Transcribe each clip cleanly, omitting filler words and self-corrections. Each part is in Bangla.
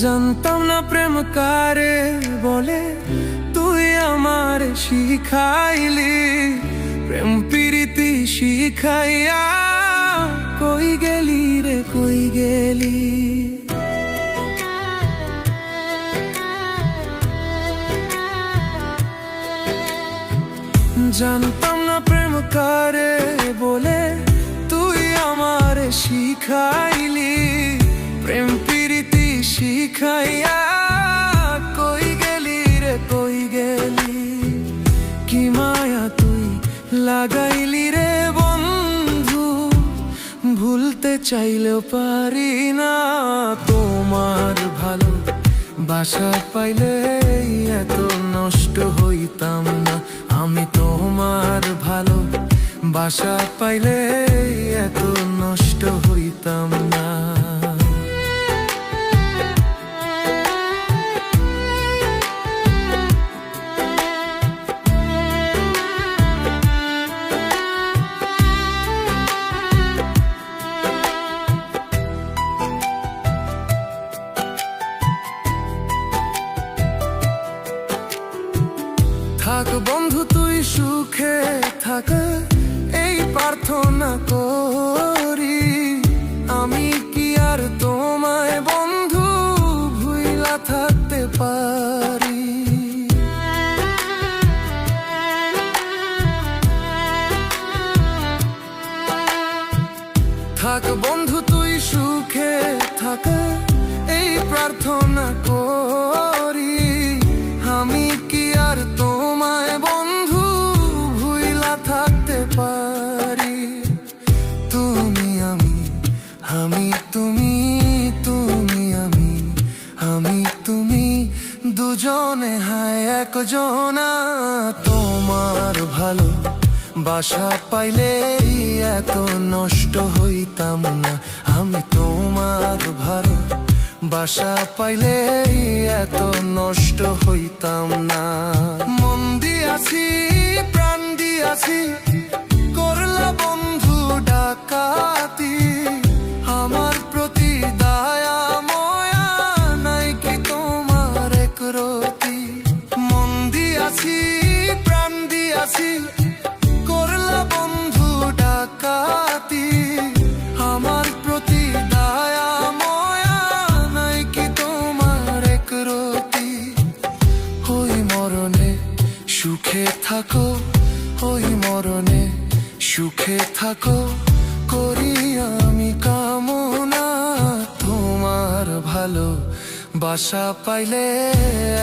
জানতাম না প্রেম কারে বলে, তুই আমার শিখাইলি। প্রেম প্রীতি শিখাইয়া কই গেলি রে কই গেলি। জানতাম না প্রেম কারে বলে, তুই আমার শিখাইলি। প্রেম প্রীতি শিখাইয়া কই গেলি রে কই গেলি। কি মায়া তুই লাগাইলি রে বন্ধু, ভুলতে চাইলেও পারি না। তোমার ভালো বাসা পাইলে এত নষ্ট হইতাম না। আমি তোমার ভালো বাসা পাইলে এত নষ্ট হইতাম না। থাক বন্ধু তুই সুখে থাক, এই প্রার্থনা করি। আমি কি আর তোমায় বন্ধু ভুইলা থাকতে পারি। থাক বন্ধু তুই সুখে থাক, এই প্রার্থনা করি। আমি কি আর তোমায় বন্ধু ভুইলা থাকতে পারি। তুমি আমি, আমি তুমি, তুমি আমি, আমি তুমি, দুজনে হায় একজনা। তোমার ভালো বাসা পাইলে এত নষ্ট হইতাম না। আমি তোমার ভালো বাসা পাইলে এত নষ্ট হইতাম না। মন দিয়াছি প্রাণ দিয়াছি, করলা বন্ধু ডাকাতি। আমার প্রতি দয়া ময়া নাই কি তোমার একরতি। মন দিয়াছি প্রাণ দিয়াছি, করলা বন্ধু ডাকাতি। আমার প্রতি দয়া ময়া নাই কি তোমার একরতি। ওই মরণে সুখে থাকো, ওই মরণে সুখে থাকো, করি আমি কামনা। তোমার ভালো বাসা পাইলে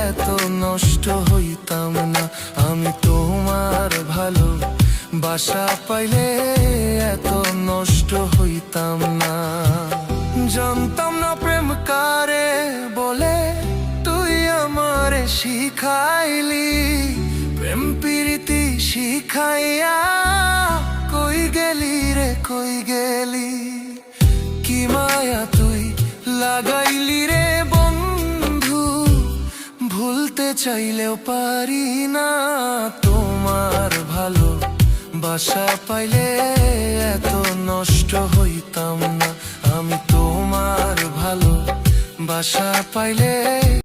এত নষ্ট হইতাম না। আমি তোমার ভালো বাসা পাইলে এত নষ্ট হইতাম না। জানতাম না প্রেম কারে বলে, তুই আমারে শিখাইলি। প্রেম প্রীতি শিখাইয়া কই গেলি রে কই গেলি। কি মায়া তুই লাগাইলি রে বন্ধু, ভুলতে চাইলেও পারি না। তোমার ভালো বাসা পাইলে এত নষ্ট হইতাম না। আমি তোমার ভালো বাসা পাইলে